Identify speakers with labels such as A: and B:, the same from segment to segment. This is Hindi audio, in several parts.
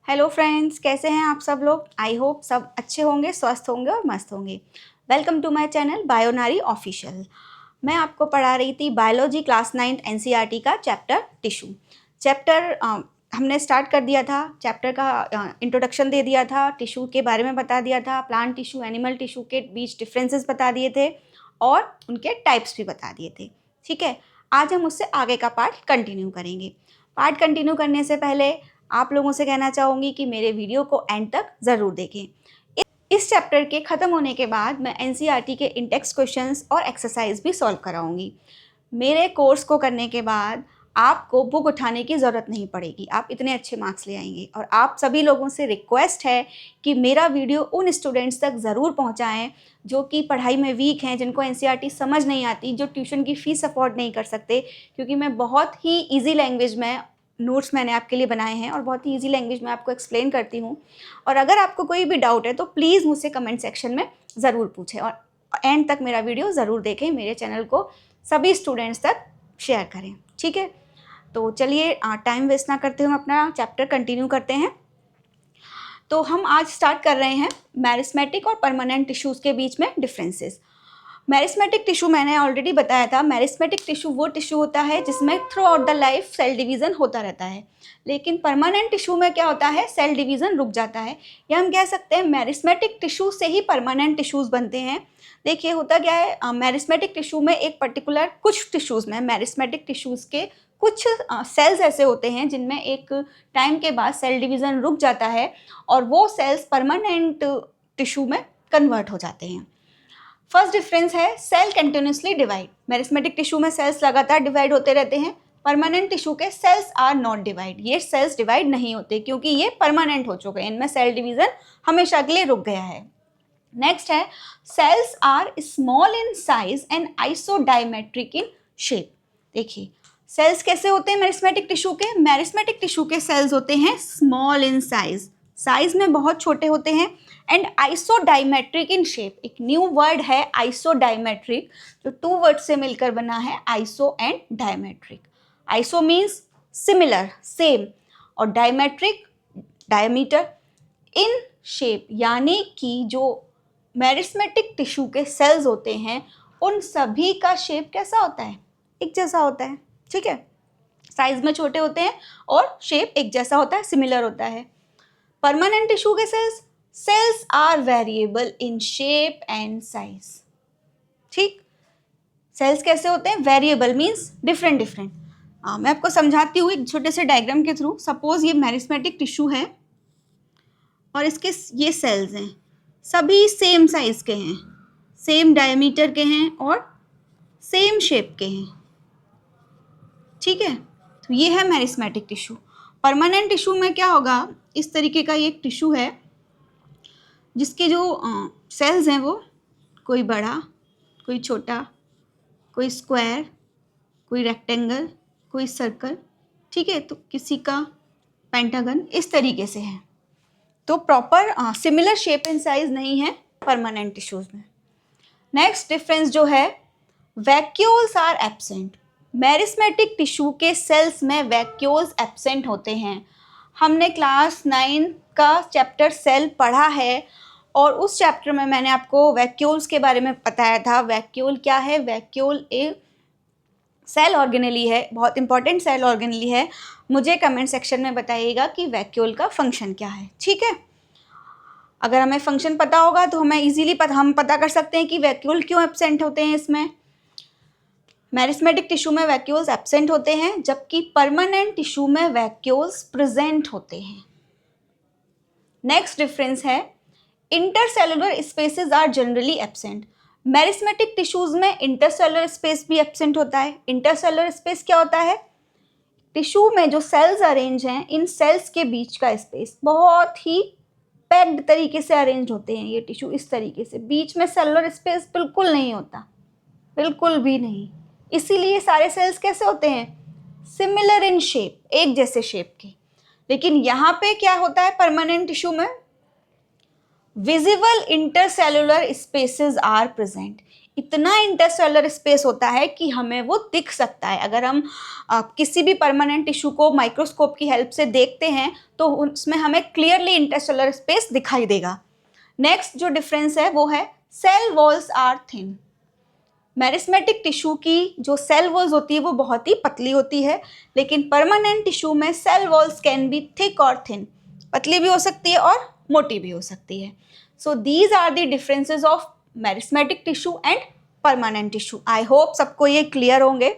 A: हेलो फ्रेंड्स, कैसे हैं आप सब लोग। आई होप सब अच्छे होंगे, स्वस्थ होंगे और मस्त होंगे। Welcome to my channel Bionary official. मैं आपको पढ़ा रही थी बायोलॉजी क्लास 9 एनसीईआरटी का चैप्टर टिश्यू। चैप्टर हमने स्टार्ट कर दिया था। चैप्टर का इंट्रोडक्शन दे दिया था, टिश्यू के बारे में बता दिया था, प्लांट टिश्यू एनिमल टिश्यू के बीच डिफरेंसेस बता दिए थे और उनके टाइप्स भी बता दिए थे। ठीक है, आज हम उससे आगे का पार्ट कंटिन्यू करेंगे। पार्ट कंटिन्यू करने से पहले आप लोगों से कहना चाहूँगी कि मेरे वीडियो को एंड तक ज़रूर देखें। इस चैप्टर के ख़त्म होने के बाद मैं एनसीईआरटी के इंटेक्स्ट क्वेश्चंस और एक्सरसाइज भी सॉल्व कराऊंगी। मेरे कोर्स को करने के बाद आपको बुक उठाने की ज़रूरत नहीं पड़ेगी, आप इतने अच्छे मार्क्स ले आएंगे। और आप सभी लोगों से रिक्वेस्ट है कि मेरा वीडियो उन स्टूडेंट्स तक ज़रूर पहुँचाएँ जो कि पढ़ाई में वीक हैं, जिनको एनसीईआरटी समझ नहीं आती, जो ट्यूशन की फ़ीस अफोर्ड नहीं कर सकते। क्योंकि मैं बहुत ही ईजी लैंग्वेज में नोट्स मैंने आपके लिए बनाए हैं और बहुत ही ईजी लैंग्वेज में आपको एक्सप्लेन करती हूँ। और अगर आपको कोई भी डाउट है तो प्लीज़ मुझसे कमेंट सेक्शन में ज़रूर पूछें और एंड तक मेरा वीडियो ज़रूर देखें। मेरे चैनल को सभी स्टूडेंट्स तक शेयर करें। ठीक है, तो चलिए टाइम वेस्ट ना करते हुए अपना चैप्टर कंटिन्यू करते हैं। तो हम आज स्टार्ट कर रहे हैं मेरिस्मेटिक और परमानेंट टिश्यूज़ के बीच में डिफरेंसेस। मेरिस्मेटिक टिश्यू मैंने ऑलरेडी बताया था। मेरिस्मेटिक टिश्यू वो टिश्यू होता है जिसमें throughout the life cell division होता रहता है। लेकिन परमानेंट टिश्यू में क्या होता है, सेल डिवीज़न रुक जाता है। या हम कह सकते हैं मेरिस्मेटिक टिश्यू से ही परमानेंट टिश्यूज़ बनते हैं। देखिए होता क्या है, मेरिस्मेटिक टिश्यू में एक पर्टिकुलर कुछ टिश्यूज़ में मेरिस्मेटिक टिश्यूज़ के कुछ सेल्स ऐसे होते हैं जिनमें एक टाइम के बाद सेल डिवीज़न रुक जाता है और वो सेल्स परमानेंट टिश्यू में कन्वर्ट हो जाते हैं। फर्स्ट डिफरेंस है cell continuously divide. Meristematic tissue में सेल्स लगातार डिवाइड होते रहते हैं। परमानेंट टिश्यू के सेल्स आर नॉट डिवाइड, ये सेल्स डिवाइड नहीं होते क्योंकि ये परमानेंट हो चुके हैं, इनमें सेल डिवीजन हमेशा के लिए रुक गया है। नेक्स्ट है cells are small in size and isodiametric in shape. देखिए सेल्स कैसे होते हैं मेरिस्मेटिक टिश्यू के। मेरिस्मेटिक टिश्यू के सेल्स होते हैं स्मॉल इन साइज, साइज में बहुत छोटे होते हैं, एंड आइसोडायमेट्रिक इन शेप। एक न्यू वर्ड है आइसोडायमेट्रिक, जो टू वर्ड से मिलकर बना है, iso and diametric. Iso means similar, same, और डायमेट्रिक डायमीटर, इन शेप यानी कि जो मेरिस्मेटिक टिश्यू के सेल्स होते हैं उन सभी का शेप कैसा होता है, एक जैसा होता है। ठीक है, साइज में छोटे होते हैं और शेप एक जैसा होता है, सिमिलर होता है। परमानेंट टिश्यू के cells are variable in shape and size. ठीक, सेल्स कैसे होते हैं, वेरिएबल मीन्स डिफरेंट डिफरेंट। मैं आपको समझाती हूँ एक छोटे से डायग्राम के थ्रू। सपोज ये मेरिस्मेटिक टिश्यू है और इसके ये सेल्स हैं, सभी सेम साइज के हैं, सेम डायमीटर के हैं और सेम शेप के हैं। ठीक है, तो ये है मेरिस्मेटिक टिश्यू। परमानेंट टिश्यू में क्या होगा, इस तरीके का ये एक टिश्यू है जिसके जो सेल्स हैं वो कोई बड़ा, कोई छोटा, कोई स्क्वायर, कोई रेक्टेंगल, कोई सर्कल। ठीक है, तो किसी का पेंटागन, इस तरीके से है। तो proper similar shape and size नहीं है परमानेंट टिश्यूज में। नेक्स्ट डिफरेंस जो है, vacuoles are absent. Meristematic tissue के सेल्स में वैक्यूल्स एब्सेंट होते हैं। हमने क्लास 9 का चैप्टर सेल पढ़ा है और उस चैप्टर में मैंने आपको वैक्यूल्स के बारे में बताया था। वैक्यूल क्या है, वैक्यूल एक सेल ऑर्गेनेली है, बहुत इंपॉर्टेंट सेल ऑर्गेनेली है। मुझे कमेंट सेक्शन में बताइएगा कि वैक्यूल का फंक्शन क्या है। ठीक है, अगर हमें फंक्शन पता होगा तो हमें इजीली हम पता कर सकते हैं कि वैक्यूल क्यों एब्सेंट होते हैं। इसमें मेरिस्मेटिक टिश्यू में वैक्यूल्स एब्सेंट होते हैं जबकि परमानेंट टिश्यू में वैक्यूल्स प्रेजेंट होते हैं। नेक्स्ट डिफरेंस है intercellular spaces are generally absent. Meristematic tissues में इंटरसेलुलर स्पेस भी एब्सेंट होता है। इंटरसेलुलर स्पेस क्या होता है, टिश्यू में जो सेल्स अरेंज हैं, इन सेल्स के बीच का स्पेस बहुत ही पैक्ड तरीके से अरेंज होते हैं। ये टिश्यू इस तरीके से, बीच में सेलुलर स्पेस बिल्कुल नहीं होता, बिल्कुल भी नहीं। इसीलिए सारे सेल्स कैसे होते हैं, सिमिलर इन शेप, एक जैसे शेप के। लेकिन यहाँ पे क्या होता है परमानेंट टिश्यू में, visible intercellular spaces are present. इतना इंटरसेलुलर स्पेस होता है कि हमें वो दिख सकता है। अगर हम किसी भी परमानेंट टिश्यू को माइक्रोस्कोप की हेल्प से देखते हैं तो उसमें हमें क्लियरली इंटरसेलुलर स्पेस दिखाई देगा। नेक्स्ट जो डिफरेंस है वो है cell walls are thin. Meristematic tissue की जो सेल वॉल्स होती है वो बहुत ही पतली होती है, लेकिन परमानेंट टिश्यू में cell walls can be thick और थिन, पतली भी हो सकती है और मोटी भी हो सकती है। So these are the differences of meristematic tissue and permanent tissue. I hope सबको ये क्लियर होंगे।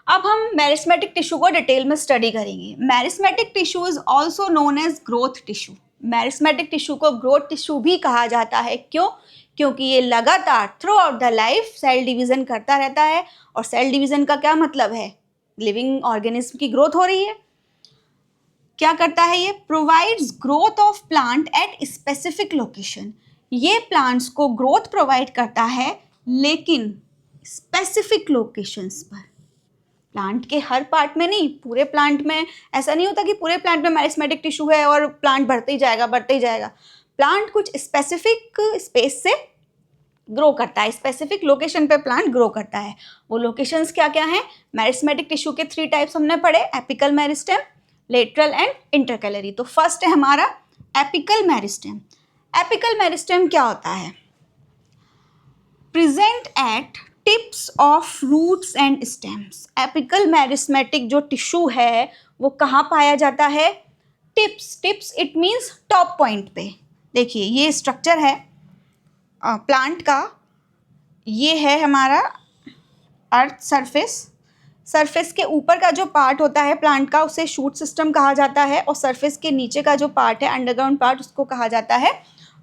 A: अब हम मेरिस्मेटिक टिश्यू को डिटेल में स्टडी करेंगे। Meristematic tissue is also known as growth tissue. Meristematic tissue को ग्रोथ टिश्यू भी कहा जाता है। क्यों? क्योंकि ये लगातार throughout the life cell division करता रहता है। और सेल डिवीजन का क्या मतलब है? लिविंग ऑर्गेनिज्म की ग्रोथ हो रही है। क्या करता है ये? Provides growth of plant at specific location. ये प्लांट्स को ग्रोथ प्रोवाइड करता है, लेकिन स्पेसिफिक लोकेशंस पर। प्लांट के हर पार्ट में नहीं, पूरे प्लांट में ऐसा नहीं होता कि पूरे प्लांट में मेरिस्मेटिक टिश्यू है और प्लांट बढ़ते ही जाएगा बढ़ते ही जाएगा। प्लांट कुछ स्पेसिफिक स्पेस से ग्रो करता है, स्पेसिफिक लोकेशन पे प्लांट ग्रो करता है। वो लोकेशंस क्या क्या हैं? मेरिस्मेटिक टिश्यू के 3 टाइप्स हमने पढ़े, apical meristem, lateral and intercalary. तो फर्स्ट है हमारा एपिकल मेरिस्टेम। एपिकल मेरिस्टेम क्या होता है? Present at tips of roots and stems. Apical meristematic जो टिश्यू है वो कहाँ पाया जाता है? Tips. Tips it means top point पे। देखिए ये स्ट्रक्चर है प्लांट का, ये है हमारा अर्थ सरफेस। सरफेस के ऊपर का जो पार्ट होता है प्लांट का उसे शूट सिस्टम कहा जाता है, और सरफेस के नीचे का जो पार्ट है अंडरग्राउंड पार्ट उसको कहा जाता है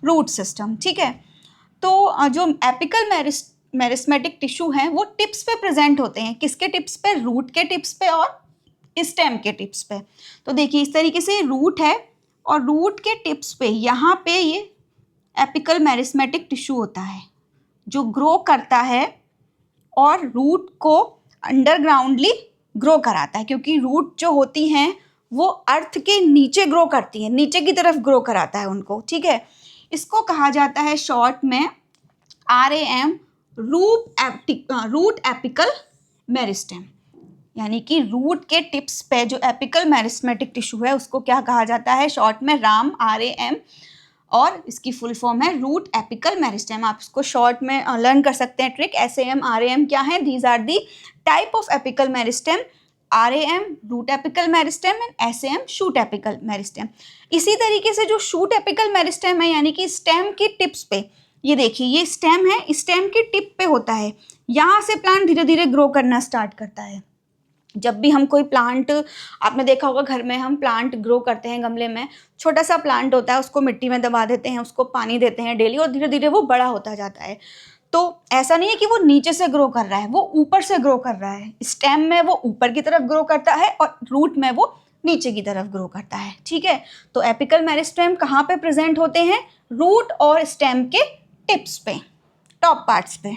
A: रूट सिस्टम। ठीक है, तो जो एपिकल मेरिस्मेटिक टिश्यू हैं वो टिप्स पे प्रेजेंट होते हैं। किसके टिप्स पे? रूट के टिप्स पे और स्टेम के टिप्स पे। तो देखिए इस तरीके से रूट है और रूट के टिप्स पे यहाँ पे ये एपिकल मेरिस्मेटिक टिश्यू होता है जो ग्रो करता है और रूट को अंडरग्राउंडली ग्रो कराता है, क्योंकि रूट जो होती हैं वो अर्थ के नीचे ग्रो करती हैं, नीचे की तरफ ग्रो कराता है उनको। ठीक है, इसको कहा जाता है शॉर्ट में RAM, रूट एपिकल मेरिस्टेम। यानी कि रूट के टिप्स पे जो एपिकल मेरिस्मेटिक टिश्यू है उसको क्या कहा जाता है? शॉर्ट में RAM, और इसकी फुल फॉर्म है रूट एपिकल मेरिस्टेम। आप इसको शॉर्ट में लर्न कर सकते हैं ट्रिक। SAM, RAM क्या है? These are the type of apical meristem. RAM root apical meristem and SAM shoot apical meristem. इसी तरीके से जो शूट एपिकल मेरिस्टेम है यानी कि स्टेम की टिप्स पे, ये देखिए ये स्टेम है, स्टेम की टिप पे होता है, यहाँ से प्लांट धीरे धीरे ग्रो करना स्टार्ट करता है। जब भी हम कोई प्लांट, आपने देखा होगा घर में हम प्लांट ग्रो करते हैं गमले में, छोटा सा प्लांट होता है उसको मिट्टी में दबा देते हैं, उसको पानी देते हैं डेली और धीरे धीरे वो बड़ा होता जाता है। तो ऐसा नहीं है कि वो नीचे से ग्रो कर रहा है, वो ऊपर से ग्रो कर रहा है। स्टेम में वो ऊपर की तरफ ग्रो करता है और रूट में वो नीचे की तरफ ग्रो करता है। ठीक है, तो एपिकल मेरिस्टेम कहाँ पे प्रेजेंट होते हैं? रूट और स्टेम के टिप्स पे, टॉप पार्ट्स पे।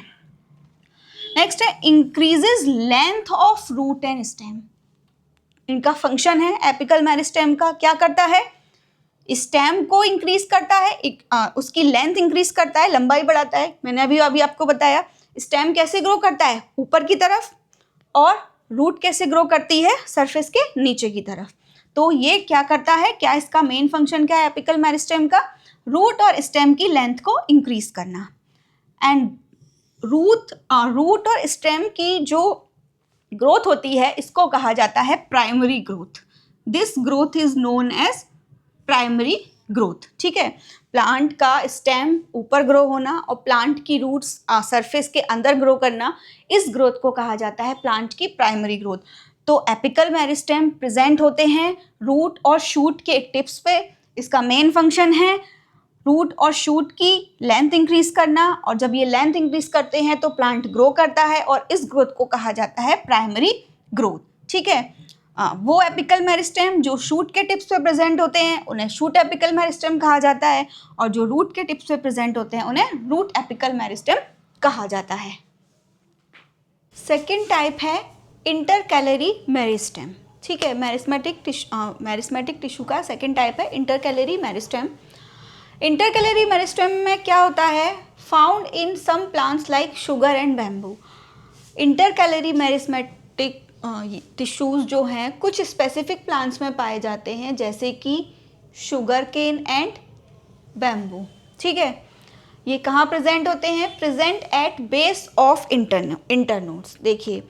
A: नेक्स्ट है increases length of root and stem. इनका फंक्शन है एपिकल मेरिस्टेम का, क्या करता है? स्टेम को इंक्रीज करता है, उसकी लेंथ इंक्रीज करता है, लंबाई बढ़ाता है। मैंने अभी आपको बताया स्टेम कैसे ग्रो करता है? ऊपर की तरफ, और रूट कैसे ग्रो करती है? सरफेस के नीचे की तरफ। तो ये क्या करता है? क्या इसका मेन फंक्शन क्या है एपिकल मेरिस्टेम का? रूट और स्टेम की लेंथ को इंक्रीज करना। एंड रूट और स्टेम की जो ग्रोथ होती है इसको कहा जाता है primary growth. This growth is known as primary growth. ठीक है, प्लांट का स्टेम ऊपर ग्रो होना और प्लांट की रूट्स सरफेस के अंदर ग्रो करना, इस ग्रोथ को कहा जाता है प्लांट की प्राइमरी ग्रोथ। तो एपिकल मेरिस्टेम प्रेजेंट होते हैं रूट और शूट के टिप्स पे। इसका मेन फंक्शन है रूट और शूट की लेंथ इंक्रीज करना, और जब ये लेंथ इंक्रीज करते हैं तो प्लांट ग्रो करता है और इस ग्रोथ को कहा जाता है प्राइमरी ग्रोथ। ठीक है, वो एपिकल मेरिस्टेम जो शूट के टिप्स पे प्रेजेंट होते हैं उन्हें शूट एपिकल मेरिस्टेम कहा जाता है, और जो रूट के टिप्स पे प्रेजेंट होते हैं उन्हें रूट एपिकल मेरिस्टेम कहा जाता है। सेकेंड टाइप है इंटरकैलरी मेरिस्टेम। ठीक है, मेरिस्मेटिक टिश्यू का सेकेंड टाइप है इंटरकैलरी मेरिस्टेम। इंटरकैलरी मेरिस्टेम में क्या होता है? Found in some plants like sugar and bamboo. Intercalary meristematic tissues जो हैं कुछ स्पेसिफिक प्लांट्स में पाए जाते हैं, जैसे कि शुगर केन एंड बैम्बू। ठीक है, ये कहाँ प्रेजेंट होते हैं? Present at base of internodes. देखिए,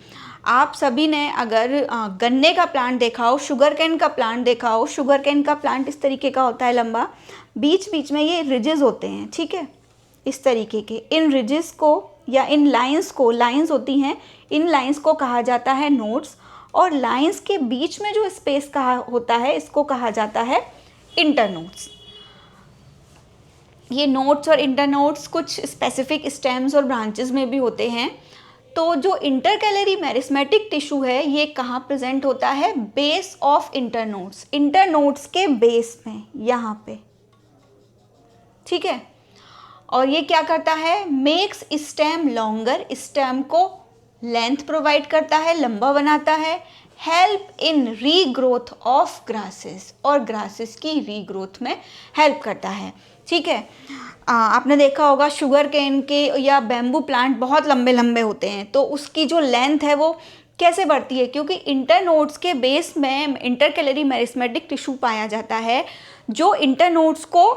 A: आप सभी ने अगर गन्ने का प्लांट देखा हो, शुगर कैन का प्लांट देखा हो, शुगर कैन का प्लांट इस तरीके का होता है लंबा, बीच बीच में ये रिजेस होते हैं। ठीक है, इस तरीके के इन रिजेस को या इन लाइंस को, लाइंस होती हैं, इन लाइंस को कहा जाता है नोड्स, और लाइंस के बीच में जो स्पेस कहा होता है इसको कहा जाता है इंटरनोड्स। ये नोड्स और इंटरनोड्स कुछ स्पेसिफिक स्टेम्स और ब्रांचेस में भी होते हैं। तो जो इंटरकैलरी मेरिस्मेटिक टिश्यू है ये कहाँ प्रेजेंट होता है? बेस ऑफ इंटरनोड्स, इंटरनोड्स के बेस में, यहाँ पे। ठीक है, और ये क्या करता है? मेक्स स्टेम लॉन्गर, स्टेम को लेंथ प्रोवाइड करता है, लंबा बनाता है। Help in regrowth of grasses, और ग्रासेस की रीग्रोथ में हेल्प करता है। ठीक है, आपने देखा होगा शुगर केन के या बैम्बू प्लांट बहुत लंबे लंबे होते हैं, तो उसकी जो लेंथ है वो कैसे बढ़ती है? क्योंकि इंटरनोड्स के बेस में इंटरकैलरी मेरिस्मेटिक टिश्यू पाया जाता है, जो इंटरनोड्स को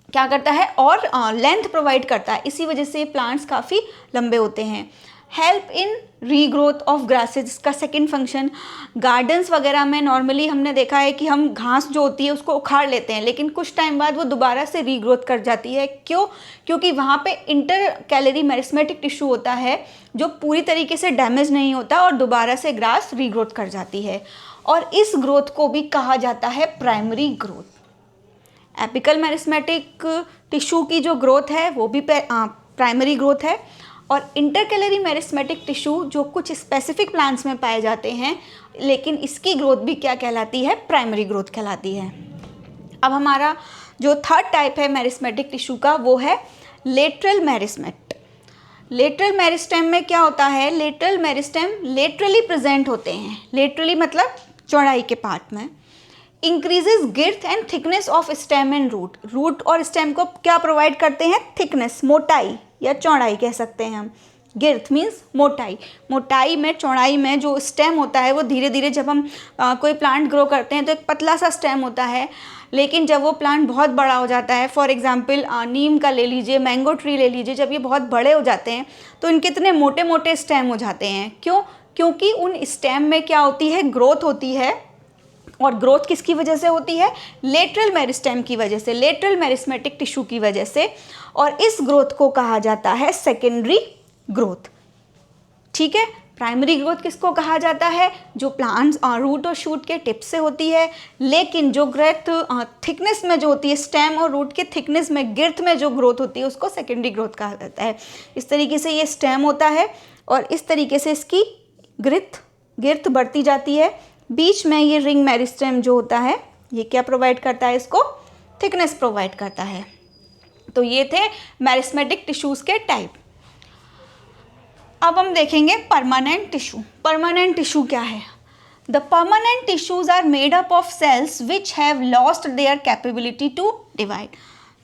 A: क्या करता है और लेंथ प्रोवाइड करता है। इसी वजह से प्लांट्स काफ़ी लंबे होते हैं। Help in regrowth of grasses, इसका सेकंड फंक्शन। गार्डन्स वगैरह में नॉर्मली हमने देखा है कि हम घास जो होती है उसको उखाड़ लेते हैं, लेकिन कुछ टाइम बाद वो दोबारा से रीग्रोथ कर जाती है। क्यों? क्योंकि वहाँ पे इंटरकैलरी मेरिस्मेटिक टिश्यू होता है जो पूरी तरीके से डैमेज नहीं होता और दोबारा से ग्रास रीग्रोथ कर जाती है, और इस ग्रोथ को भी कहा जाता है primary growth. Apical meristematic tissue की जो ग्रोथ है वो भी प्राइमरी ग्रोथ है, और इंटरकैलरी मेरिस्मेटिक टिश्यू जो कुछ स्पेसिफिक प्लांट्स में पाए जाते हैं, लेकिन इसकी ग्रोथ भी क्या कहलाती है? प्राइमरी ग्रोथ कहलाती है। अब हमारा जो थर्ड टाइप है मेरिस्मेटिक टिश्यू का वो है लेटरल मेरिस्मेट। लेटरल मेरिस्टेम में क्या होता है? लेटरल मेरिस्टेम लेटरली प्रेजेंट होते हैं, लेटरली मतलब चौड़ाई के पार्ट में। Increases girth and thickness of stem and root, root और स्टेम को क्या प्रोवाइड करते हैं? थिकनेस, मोटाई या चौड़ाई कह सकते हैं हम। गिर्थ मीन्स मोटाई, मोटाई में, चौड़ाई में जो स्टेम होता है वो धीरे धीरे जब हम कोई प्लांट ग्रो करते हैं तो एक पतला सा स्टेम होता है, लेकिन जब वो प्लांट बहुत बड़ा हो जाता है, फॉर एग्जांपल नीम का ले लीजिए, मैंगो ट्री ले लीजिए, जब ये बहुत बड़े हो जाते हैं तो इनके इतने मोटे मोटे स्टेम हो जाते हैं। क्यों? क्योंकि उन स्टेम में क्या होती है? ग्रोथ होती है, और ग्रोथ किसकी वजह से होती है? लेटरल मेरिस्टेम की वजह से, लेटरल मेरिस्मेटिक टिश्यू की वजह से, और इस ग्रोथ को कहा जाता है सेकेंडरी ग्रोथ। ठीक है, प्राइमरी ग्रोथ किसको कहा जाता है? जो प्लांट्स रूट और शूट के टिप से होती है, लेकिन जो ग्रोथ थिकनेस में जो होती है, स्टेम और रूट के थिकनेस में, गिर्थ में जो ग्रोथ होती है उसको सेकेंडरी ग्रोथ कहा जाता है। इस तरीके से ये स्टेम होता है और इस तरीके से इसकी गिर्थ बढ़ती जाती है। बीच में ये रिंग मेरिस्टेम जो होता है ये क्या प्रोवाइड करता है? इसको थिकनेस प्रोवाइड करता है। तो ये थे मेरिस्मेटिक टिश्यूज़ के टाइप। अब हम देखेंगे परमानेंट टिश्यू। परमानेंट टिश्यू क्या है? The permanent tissues are made up of cells which have lost their capability to divide.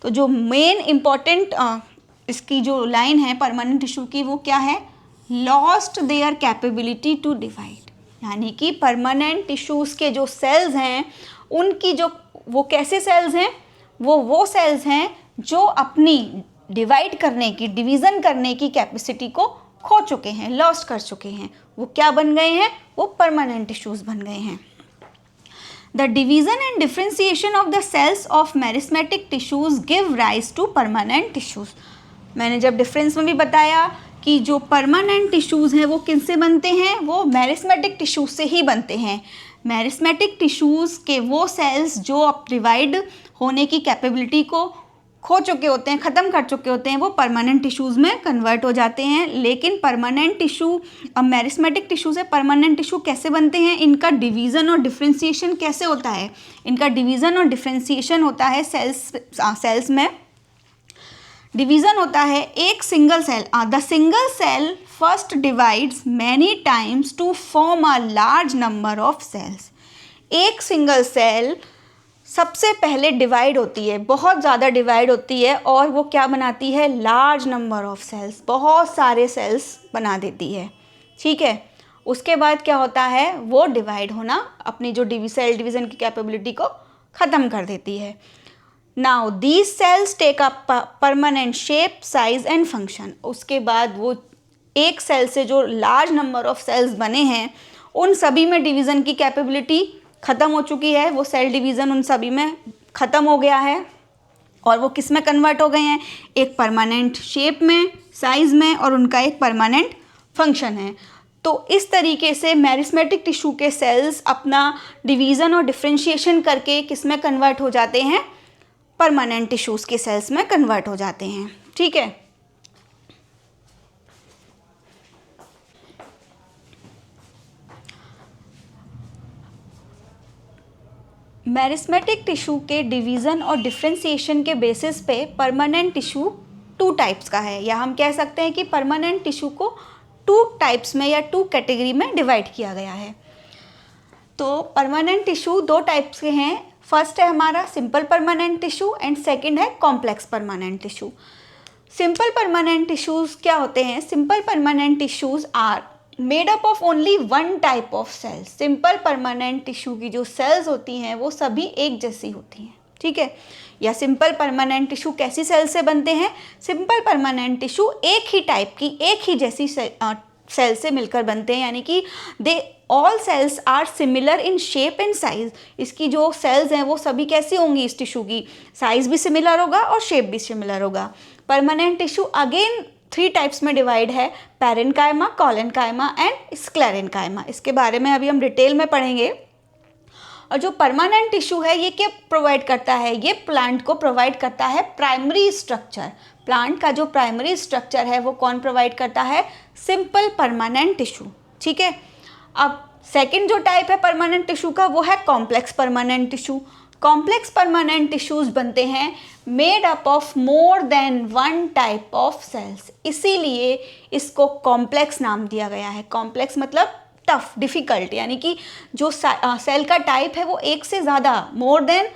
A: तो जो मेन इम्पॉर्टेंट इसकी जो लाइन है परमानेंट टिश्यू की वो क्या है? Lost their capability to divide, यानी कि परमानेंट टिश्यूज़ के जो सेल्स हैं उनकी जो वो कैसे सेल्स हैं? वो सेल्स हैं जो अपनी डिवाइड करने की, डिवीज़न करने की कैपेसिटी को खो चुके हैं, लॉस्ट कर चुके हैं। वो क्या बन गए हैं? वो परमानेंट टिश्यूज़ बन गए हैं। The division and differentiation of the cells of meristematic tissues give rise to permanent tissues. मैंने जब डिफरेंस में भी बताया कि जो परमानेंट टिश्यूज़ हैं वो किनसे बनते हैं? वो मेरिस्मेटिक टिश्यूज़ से ही बनते हैं। मेरिस्मेटिक टिश्यूज़ के वो सेल्स जो अब डिवाइड होने की कैपेबिलिटी को खो चुके होते हैं, ख़त्म कर चुके होते हैं, वो परमानेंट टिश्यूज़ में कन्वर्ट हो जाते हैं। लेकिन परमानेंट टिश्यू, अब मेरिस्मेटिक टिश्यू से परमानेंट टिश्यू कैसे बनते हैं? इनका डिवीज़न और डिफ्रेंसिएशन कैसे होता है? इनका डिवीज़न और डिफ्रेंसिएशन होता है सेल्स में डिवीज़न होता है एक single cell. The single cell first divides many times to form a large number of cells. एक सिंगल सेल सबसे पहले डिवाइड होती है, बहुत ज़्यादा डिवाइड होती है और वो क्या बनाती है, लार्ज नंबर ऑफ सेल्स, बहुत सारे सेल्स बना देती है, ठीक है। उसके बाद क्या होता है, वो डिवाइड होना अपनी जो सेल डिवीज़न की कैपेबिलिटी को ख़त्म कर देती है। Now these cells take up permanent shape, size and function. उसके बाद वो एक सेल से जो लार्ज नंबर ऑफ सेल्स बने हैं उन सभी में डिवीज़न की कैपेबिलिटी ख़त्म हो चुकी है, वो सेल डिवीज़न उन सभी में ख़त्म हो गया है और वो किस में कन्वर्ट हो गए हैं, एक परमानेंट शेप में, साइज़ में, और उनका एक परमानेंट फंक्शन है। तो इस तरीके से मेरिस्मेटिक टिश्यू के सेल्स अपना डिवीज़न और डिफ्रेंशिएशन करके किस में कन्वर्ट हो जाते हैं, परमानेंट टिश्यूज़ के सेल्स में कन्वर्ट हो जाते हैं, ठीक है। मेरिस्मेटिक टिश्यू के डिवीज़न और डिफ्रेंशिएशन के बेसिस पे परमानेंट टिश्यू 2 टाइप्स का है, या हम कह सकते हैं कि परमानेंट टिश्यू को 2 टाइप्स में या 2 कैटेगरी में डिवाइड किया गया है। तो परमानेंट टिश्यू 2 टाइप्स के हैं। फर्स्ट है हमारा simple permanent tissue and second है complex permanent tissue. Simple permanent tissues क्या होते हैं, simple permanent tissues are made up of only one type of cells. Simple permanent tissue की जो सेल्स होती हैं वो सभी एक जैसी होती हैं, ठीक है। या सिंपल परमानेंट टिश्यू कैसी सेल से बनते हैं, सिंपल परमानेंट टिश्यू एक ही टाइप की, एक ही जैसी सेल से मिलकर बनते हैं, यानी कि they all cells are similar in shape and size. इसकी जो सेल्स हैं वो सभी कैसी होंगी, इस टिश्यू की साइज भी सिमिलर होगा और शेप भी सिमिलर होगा। परमानेंट टिश्यू अगेन 3 टाइप्स में डिवाइड है, पैरेन्काइमा, कोलेन्काइमा एंड स्क्लेरेन्काइमा। इसके बारे में अभी हम डिटेल में पढ़ेंगे। और जो परमानेंट टिश्यू है ये क्या प्रोवाइड करता है, ये प्लांट को प्रोवाइड करता है प्राइमरी स्ट्रक्चर। प्लांट का जो प्राइमरी स्ट्रक्चर है वो कौन प्रोवाइड करता है, सिंपल परमानेंट टिश्यू, ठीक है। अब सेकंड जो टाइप है परमानेंट टिश्यू का वो है complex permanent tissue. Complex permanent tissues बनते हैं made up of more than one type of cells, इसीलिए इसको कॉम्प्लेक्स नाम दिया गया है। कॉम्प्लेक्स मतलब टफ, डिफ़िकल्ट, यानी कि जो सेल का टाइप है वो एक से ज़्यादा, more than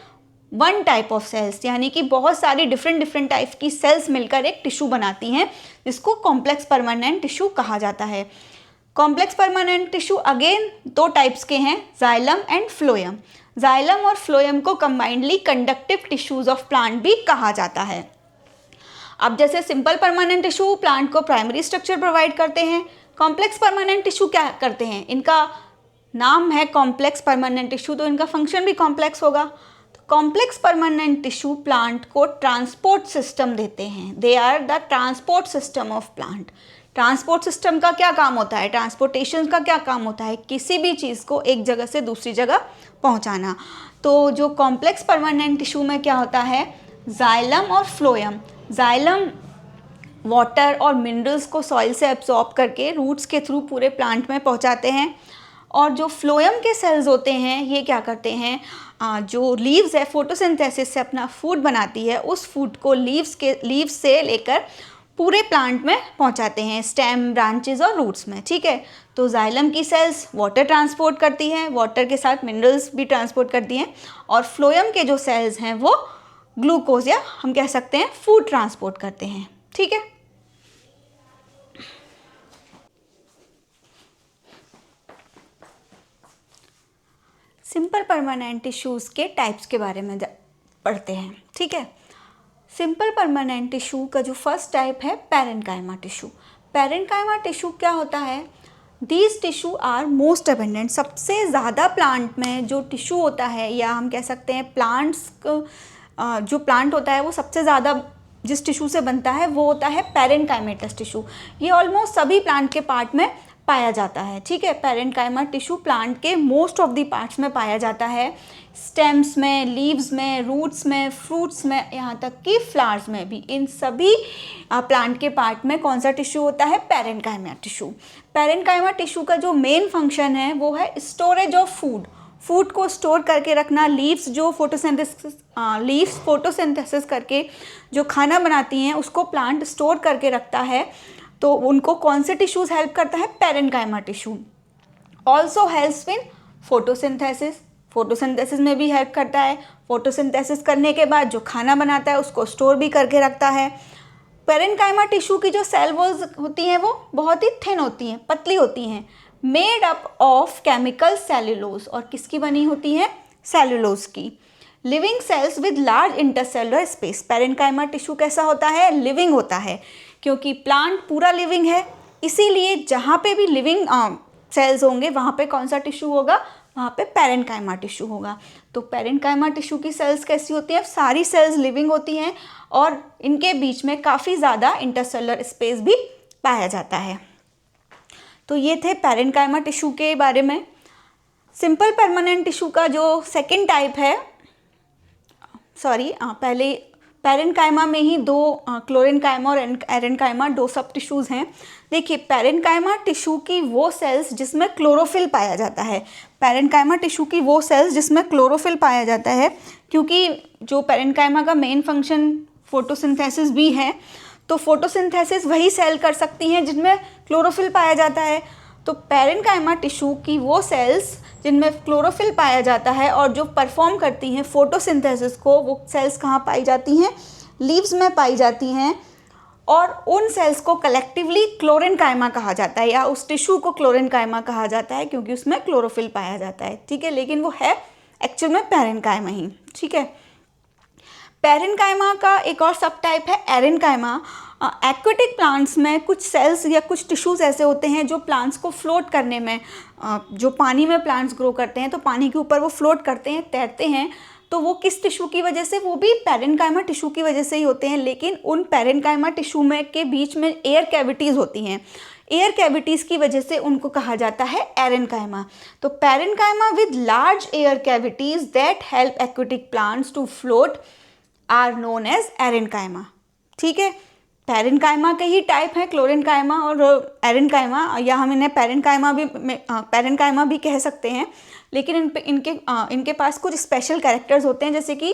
A: one type of cells, यानी कि बहुत सारी डिफरेंट टाइप की सेल्स मिलकर एक टिश्यू बनाती हैं, जिसको कॉम्प्लेक्स परमानेंट टिश्यू कहा जाता है। Complex permanent tissue again 2 types के हैं, जाइलम एंड फ्लोएम। जाइलम और फ्लोएम को combinedly conductive tissues of plant भी कहा जाता है। अब जैसे सिंपल परमानेंट टिश्यू प्लांट को प्राइमरी स्ट्रक्चर प्रोवाइड करते हैं, कॉम्प्लेक्स परमानेंट टिश्यू क्या करते हैं, इनका नाम है कॉम्प्लेक्स परमानेंट टिश्यू, तो इनका फंक्शन भी कॉम्प्लेक्स होगा। तो कॉम्प्लेक्स परमानेंट टिश्यू प्लांट को ट्रांसपोर्ट सिस्टम देते हैं, they are the transport system of plant. Transport system का क्या काम होता है, ट्रांसपोर्टेशन का क्या काम होता है, किसी भी चीज़ को एक जगह से दूसरी जगह पहुंचाना। तो जो कॉम्प्लेक्स परमानेंट टिश्यू में क्या होता है, जाइलम और फ्लोएम, जाइलम वाटर और मिनरल्स को सॉइल से एब्जॉर्ब करके रूट्स के थ्रू पूरे प्लांट में पहुंचाते हैं, और जो फ्लोएम के सेल्स होते हैं ये क्या करते हैं, जो लीव्स है फोटोसिंथेसिस से अपना फूड बनाती है, उस फूड को लीव्स से लेकर पूरे प्लांट में पहुंचाते हैं, स्टेम, ब्रांचेस और रूट्स में, ठीक है। तो जाइलम की सेल्स वाटर ट्रांसपोर्ट करती हैं, वाटर के साथ मिनरल्स भी ट्रांसपोर्ट करती हैं, और फ्लोएम के जो सेल्स हैं वो ग्लूकोज या हम कह सकते हैं फूड ट्रांसपोर्ट करते हैं, ठीक है। सिंपल परमानेंट टिश्यूज़ के टाइप्स के बारे में पढ़ते हैं, ठीक है। सिंपल परमानेंट टिश्यू का जो फर्स्ट टाइप है पैरेन्काइमा टिश्यू। पैरेन्काइमा टिश्यू क्या होता है, these tissue are most abundant. सबसे ज़्यादा प्लांट में जो टिश्यू होता है, या हम कह सकते हैं प्लांट्स जो प्लांट होता है वो सबसे ज़्यादा जिस टिश्यू से बनता है वो होता है पैरेन्काइमेटस टिश्यू। ये ऑलमोस्ट सभी प्लांट के पार्ट में पाया जाता है, ठीक है। पैरेन्काइमा टिश्यू प्लांट के मोस्ट ऑफ द पार्ट्स में पाया जाता है, स्टेम्स में, लीव्स में, रूट्स में, फ्रूट्स में, यहाँ तक कि फ्लावर्स में भी। इन सभी प्लांट के पार्ट में कौन सा टिश्यू होता है, पैरेन्काइमा टिश्यू। पैरेन्काइमा टिश्यू का जो मेन फंक्शन है वो है स्टोरेज ऑफ फूड को स्टोर करके रखना। लीव्स फोटोसिंथेसिस करके जो खाना बनाती हैं उसको प्लांट स्टोर करके रखता है, तो उनको कौन से टिश्यूज़ हेल्प करता है, parenchyma tissue. Also helps in photosynthesis, photosynthesis में भी हेल्प करता है। फोटोसिंथेसिस करने के बाद जो खाना बनाता है उसको स्टोर भी करके रखता है। पेरेन्काइमा टिश्यू की जो सेल वॉल्स होती हैं वो बहुत ही थिन होती हैं, पतली होती हैं, made up of chemical cellulose, और किसकी बनी होती हैं? सेल्यूलोज की। Living cells with large intercellular space. Parenchyma tissue कैसा होता है? लिविंग होता है, क्योंकि प्लांट पूरा लिविंग है, इसीलिए जहाँ पे भी लिविंग सेल्स होंगे वहाँ पे कौन सा टिश्यू होगा? वहाँ पे पेरेन्काइमा टिश्यू होगा। तो पेरेन्काइमा टिश्यू की सेल्स कैसी होती हैं? सारी सेल्स लिविंग होती हैं और इनके बीच में काफ़ी ज़्यादा इंटरसेलुलर स्पेस भी पाया जाता है। तो ये थे पेरेन्काइमा टिश्यू के बारे में। सिंपल परमानेंट टिश्यू का जो सेकेंड टाइप है, पहले पेरेन्काइमा में ही दो क्लोरेन्काइमा और एरेन्काइमा दो सब टिश्यूज़ हैं। देखिए, पेरेन्काइमा टिश्यू की वो सेल्स जिसमें क्लोरोफिल पाया जाता है, पेरेन्काइमा टिश्यू की वो सेल्स जिसमें क्लोरोफिल पाया जाता है, क्योंकि जो पेरेन्काइमा का मेन फंक्शन फोटोसिंथेसिस भी है, तो फोटोसिंथेसिस वही सेल कर सकती हैं जिनमें क्लोरोफिल पाया जाता है। तो पेरेन्काइमा टिश्यू की वो सेल्स जिनमें क्लोरोफिल पाया जाता है और जो परफॉर्म करती हैं फोटोसिंथेसिस को, वो सेल्स कहाँ पाई जाती हैं? लीव्स में पाई जाती हैं, और उन सेल्स को कलेक्टिवली क्लोरेन्काइमा कहा जाता है, या उस टिश्यू को क्लोरेन्काइमा कहा जाता है, क्योंकि उसमें क्लोरोफिल पाया जाता है। ठीक है, लेकिन वो है एक्चुअल में पेरेन्काइमा ही। ठीक है, पेरेन्काइमा का एक और सब टाइप है एरेन्काइमा। एक्वेटिक प्लांट्स में कुछ सेल्स या कुछ टिश्यूज़ ऐसे होते हैं जो प्लांट्स को फ्लोट करने में, जो पानी में प्लांट्स ग्रो करते हैं तो पानी के ऊपर वो फ्लोट करते हैं, तैरते हैं, तो वो किस टिश्यू की वजह से? वो भी पेरेन्काइमा टिश्यू की वजह से ही होते हैं। लेकिन उन पेरेन्काइमा टिश्यू में के बीच में एयर कैविटीज़ होती हैं, एयर कैविटीज़ की वजह से उनको कहा जाता है एरेन्काइमा। तो parenchyma with large air cavities that help aquatic plants to float are known as aerenchyma. ठीक है, पेरेन्काइमा के ही टाइप हैं क्लोरेन्काइमा और एरेन्काइमा, या हम इन्हें पेरेन्काइमा भी कह सकते हैं। लेकिन इनके पास कुछ स्पेशल कैरेक्टर्स होते हैं, जैसे कि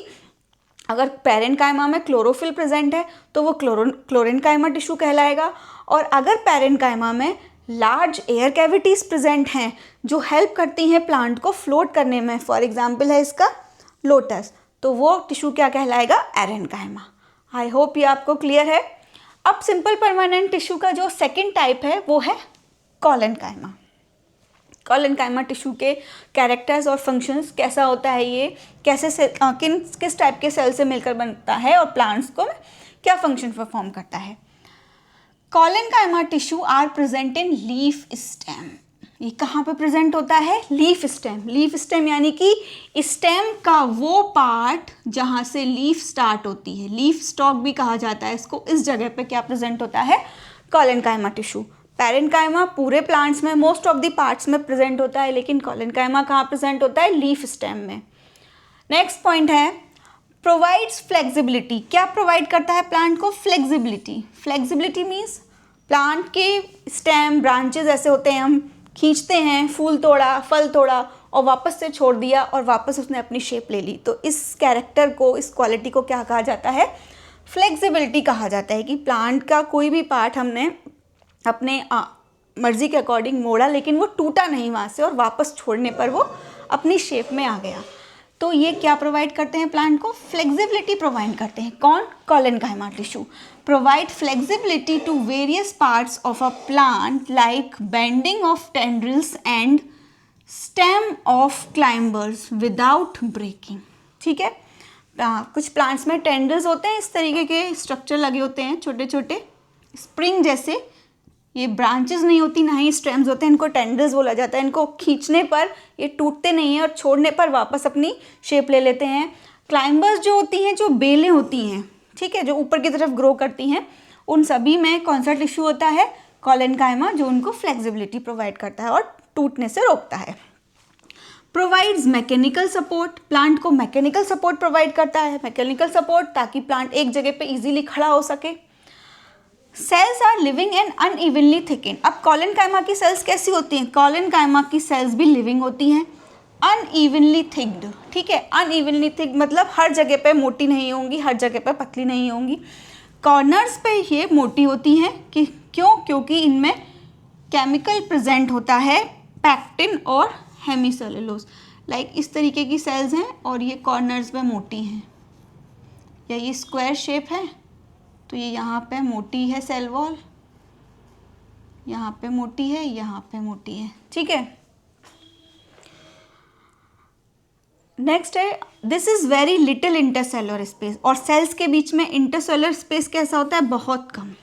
A: अगर पेरेन्काइमा में क्लोरोफिल प्रेजेंट है तो वो क्लोरेन्काइमा टिश्यू कहलाएगा, और अगर पेरेन्काइमा में लार्ज एयर कैविटीज़ प्रेजेंट हैं जो हेल्प करती हैं प्लांट को फ्लोट करने में, फॉर एग्जाम्पल है इसका लोटस, तो वो टिश्यू क्या कहलाएगा? एरेन्काइमा। आई होप ये आपको क्लियर है। अब सिंपल परमानेंट टिश्यू का जो सेकंड टाइप है वो है कॉलेन्काइमा। कॉलेन्काइमा टिश्यू के कैरेक्टर्स और फंक्शंस कैसा होता है, ये कैसे किस टाइप के सेल से मिलकर बनता है और प्लांट्स को क्या फंक्शन परफॉर्म करता है। Collenchyma tissue are present in leaf stem. ये कहाँ पे प्रेजेंट होता है? Leaf stem. लीफ स्टेम यानी कि स्टेम का वो पार्ट जहाँ से लीफ स्टार्ट होती है, लीफ स्टॉक भी कहा जाता है इसको। इस जगह पे क्या प्रेजेंट होता है? Collenchyma tissue. पेरेन्काइमा पूरे प्लांट्स में मोस्ट ऑफ द पार्ट्स में प्रेजेंट होता है, लेकिन कॉलेन्काइमा कहाँ प्रेजेंट होता है? लीफ स्टेम में। नेक्स्ट पॉइंट है प्रोवाइड्स फ्लेक्सिबिलिटी। क्या प्रोवाइड करता है प्लांट को? फ्लेक्सिबिलिटी। फ्लेक्सिबिलिटी मीन्स प्लांट के स्टेम ब्रांचेस ऐसे होते हैं, हम खींचते हैं, फूल तोड़ा, फल तोड़ा और वापस से छोड़ दिया और वापस उसने अपनी शेप ले ली, तो इस कैरेक्टर को, इस क्वालिटी को क्या कहा जाता है? फ्लेक्सिबिलिटी कहा जाता है। कि प्लांट का कोई भी पार्ट हमने अपने मर्जी के अकॉर्डिंग मोड़ा, लेकिन वो टूटा नहीं वहाँ से और वापस छोड़ने पर वो अपनी शेप में आ गया। तो ये क्या प्रोवाइड करते हैं प्लांट को? फ्लेक्सिबिलिटी प्रोवाइड करते हैं। कौन? Collenchyma tissue. Provide flexibility to various parts of a plant like bending of tendrils and stem of climbers without breaking. ठीक है, कुछ प्लांट्स में टेंड्रिल्स होते हैं, इस तरीके के स्ट्रक्चर लगे होते हैं, छोटे छोटे स्प्रिंग जैसे। ये ब्रांचेस नहीं होती, ना ही स्टेम्स होते हैं, इनको टेंड्रिल्स बोला जाता है। इनको खींचने पर ये टूटते नहीं हैं और छोड़ने पर वापस अपनी शेप ले लेते हैं। क्लाइंबर्स जो होती हैं, जो बेलें होती हैं, ठीक है, जो ऊपर की तरफ ग्रो करती हैं, उन सभी में कौन सा टिश्यू होता है? कॉलेन्काइमा, जो उनको फ्लेक्सिबिलिटी प्रोवाइड करता है और टूटने से रोकता है। Provides mechanical support. प्लांट को मैकेनिकल सपोर्ट प्रोवाइड करता है। मैकेनिकल सपोर्ट ताकि प्लांट एक जगह पे इजीली खड़ा हो सके। Cells are living and unevenly thicken. अब कॉलेन्काइमा की सेल्स कैसी होती हैं? कॉलेन्काइमा की सेल्स भी लिविंग होती हैं, अनइवनली थिक्ड। ठीक है, अनइवनली थिक्ड मतलब हर जगह पे मोटी नहीं होंगी, हर जगह पे पतली नहीं होंगी। कॉर्नर्स पे ये मोटी होती हैं। कि क्यों? क्योंकि इनमें केमिकल प्रेजेंट होता है, पैक्टिन और हेमीसेलुलोज। लाइक इस तरीके की सेल्स हैं और ये कॉर्नर्स पे मोटी हैं, या ये स्क्वायर शेप है तो ये यहाँ पे मोटी है सेल वॉल, यहाँ पे मोटी है, यहाँ पे मोटी है, ठीक है। नेक्स्ट है this is very little intercellular space, और सेल्स के बीच में इंटरसेलुलर स्पेस कैसा होता है, बहुत कम।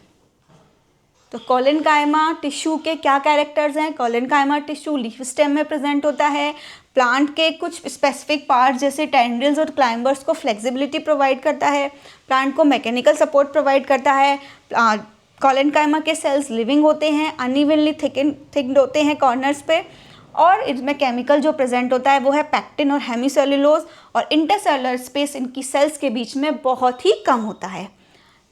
A: तो कोलेनकाइमा टिश्यू के क्या कैरेक्टर्स हैं, कोलेनकाइमा टिश्यू लीफ स्टेम में प्रेजेंट होता है, प्लांट के कुछ स्पेसिफिक पार्ट जैसे टेंड्रिल्स और क्लाइंबर्स को फ्लेक्सिबिलिटी प्रोवाइड करता है, प्लांट को मैकेनिकल सपोर्ट प्रोवाइड करता है। कोलेनकाइमा के सेल्स लिविंग होते हैं, अनइवनली थिक्ड होते हैं कॉर्नर्स पे, और इसमें केमिकल जो प्रेजेंट होता है वो है पैक्टिन और हेमीसेल्यूलोज, और इंटरसेलुलर स्पेस इनकी सेल्स के बीच में बहुत ही कम होता है।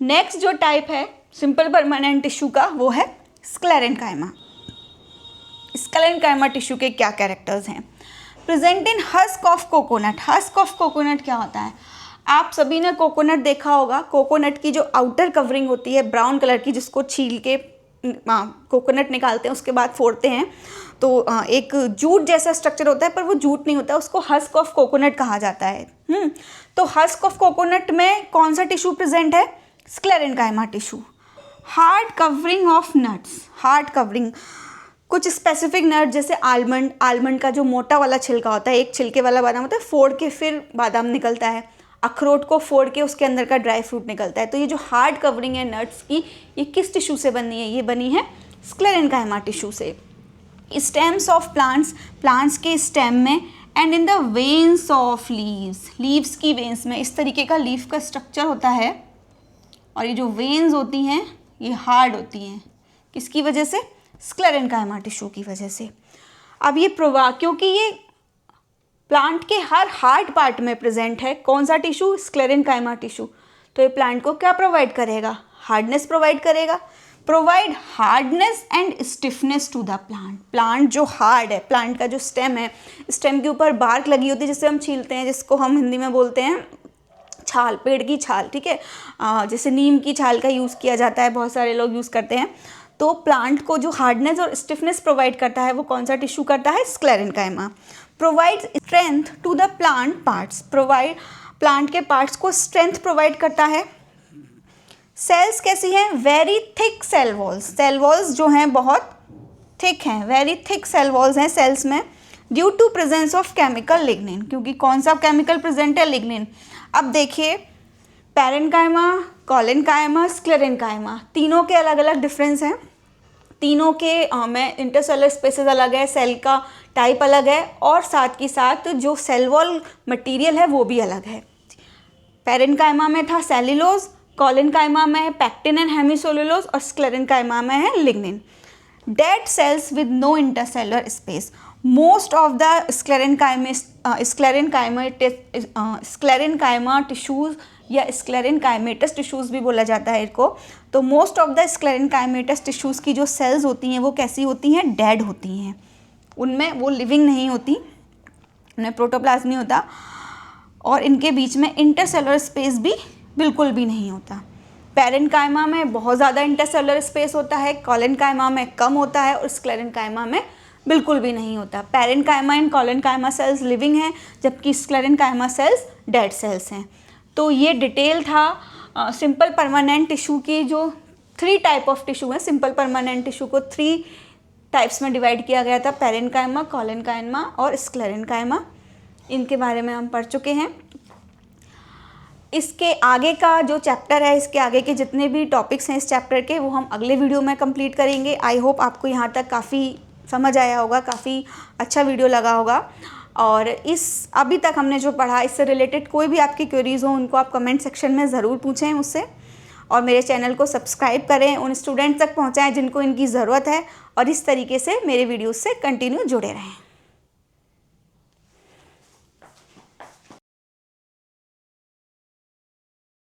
A: नेक्स्ट जो टाइप है सिंपल परमानेंट टिश्यू का वो है स्क्लेरेनकाइमा। स्क्लेरेनकाइमा टिश्यू के क्या कैरेक्टर्स हैं, present in husk of coconut. Husk of coconut क्या होता है, आप सभी ने कोकोनट देखा होगा, कोकोनट की जो आउटर कवरिंग होती है ब्राउन कलर की, जिसको छील के कोकोनट निकालते हैं उसके बाद फोड़ते हैं, तो एक जूट जैसा स्ट्रक्चर होता है, पर वो जूट नहीं होता, उसको हस्क ऑफ कोकोनट कहा जाता है। तो हस्क ऑफ कोकोनट में कौन सा टिश्यू प्रेजेंट है, sclerenchyma tissue. Hard covering of nuts, hard covering, कुछ स्पेसिफिक नट जैसे आलमंड, आलमंड का जो मोटा वाला छिलका होता है, एक छिलके वाला बादाम होता है, फोड़ के फिर बादाम निकलता है, अखरोट को फोड़ के उसके अंदर का ड्राई फ्रूट निकलता है। तो ये जो हार्ड कवरिंग है नट्स की, ये किस टिश्यू से बनी है, ये बनी है स्क्लेरेनकाइमा टिश्यू से। स्टेम्स ऑफ प्लांट्स, प्लांट्स के स्टेम में, and in the veins of leaves, leaves की वेन्स में इस तरीके का लीफ का स्ट्रक्चर होता है, और ये जो वेन्स होती हैं ये हार्ड होती हैं, किसकी वजह से, स्क्लेरेनकाइमा टिश्यू की वजह से। अब ये क्योंकि ये प्लांट के हर हार्ड पार्ट में प्रेजेंट है, कौन सा टिश्यू, स्क्लेरेनकाइमा टिश्यू, तो ये प्लांट को क्या प्रोवाइड करेगा, हार्डनेस प्रोवाइड करेगा, provide hardness and stiffness to the plant. Plant जो हार्ड है, प्लांट का जो स्टेम है, स्टेम के ऊपर बार्क लगी होती है जिसे हम छीलते हैं, जिसको हम हिंदी में बोलते हैं छाल, पेड़ की छाल, ठीक है। जैसे नीम की छाल का यूज़ किया जाता है, बहुत सारे लोग यूज़ करते हैं। तो प्लांट को जो हार्डनेस और स्टिफनेस प्रोवाइड करता है वो कौन सा टिश्यू करता है, sclerenchyma. Provide strength to the plant parts, provide plant के पार्ट्स को स्ट्रेंथ प्रोवाइड करता है। सेल्स कैसी हैं, very thick cell walls, cell walls जो हैं बहुत थिक हैं, वेरी थिक सेल वॉल्स हैं सेल्स में, due to presence of chemical lignin, क्योंकि कौन सा केमिकल प्रेजेंट है, लिग्निन। अब देखिए पैरेन्काइमा, कोलेनकाइमा, स्क्लेरेनकाइमा, तीनों के अलग अलग डिफरेंस हैं, तीनों के में इंटरसेलुलर स्पेसेस अलग है, सेल का टाइप अलग है, और साथ ही साथ जो सेल वॉल मटेरियल है वो भी अलग है। पैरेन्काइमा में था सेल्यूलोज, कोलेनकाइमा में है पैक्टिन एंड हेमीसेल्यूलोज, और स्क्लेरेनकाइमा में है lignin. Dead cells with no intercellular space, most of the sclerenchyma tissues या स्क्लेरेनकाइमेटस टिश्यूज़ भी बोला जाता है इनको। तो most of the sclerenchymatous tissues की जो सेल्स होती हैं वो कैसी होती हैं, डेड होती हैं, उनमें वो लिविंग नहीं होती, उनमें प्रोटोप्लाज्म नहीं होता, और इनके बीच में इंटरसेलुलर स्पेस भी बिल्कुल भी नहीं होता। पैरेन्काइमा में बहुत ज़्यादा इंटरसेलुलर स्पेस होता है, कोलेनकाइमा में कम होता है, और स्क्लेरेनकाइमा में बिल्कुल भी नहीं होता। Parenchyma and collenchyma cells living हैं, जबकि स्क्लेरेनकाइमा सेल्स डेड सेल्स हैं। तो ये डिटेल था सिंपल परमानेंट टिश्यू की, जो 3 टाइप ऑफ टिश्यू है। सिंपल परमानेंट टिश्यू को 3 टाइप्स में डिवाइड किया गया था, पैरेन्काइमा, कोलेनकाइमा और स्क्लेरेनकाइमा। इनके बारे में हम पढ़ चुके हैं। इसके आगे का जो चैप्टर है, इसके आगे के जितने भी टॉपिक्स हैं इस चैप्टर के, वो हम अगले वीडियो में कंप्लीट करेंगे। आई होप आपको यहाँ तक काफ़ी समझ आया होगा, काफ़ी अच्छा वीडियो लगा होगा। और अभी तक हमने जो पढ़ा, इससे रिलेटेड कोई भी आपकी क्वेरीज़ हो उनको आप कमेंट सेक्शन में ज़रूर पूछें मुझसे, और मेरे चैनल को सब्सक्राइब करें, उन स्टूडेंट्स तक पहुँचाएँ जिनको इनकी ज़रूरत है, और इस तरीके से मेरे वीडियोज़ से कंटिन्यू जुड़े रहें।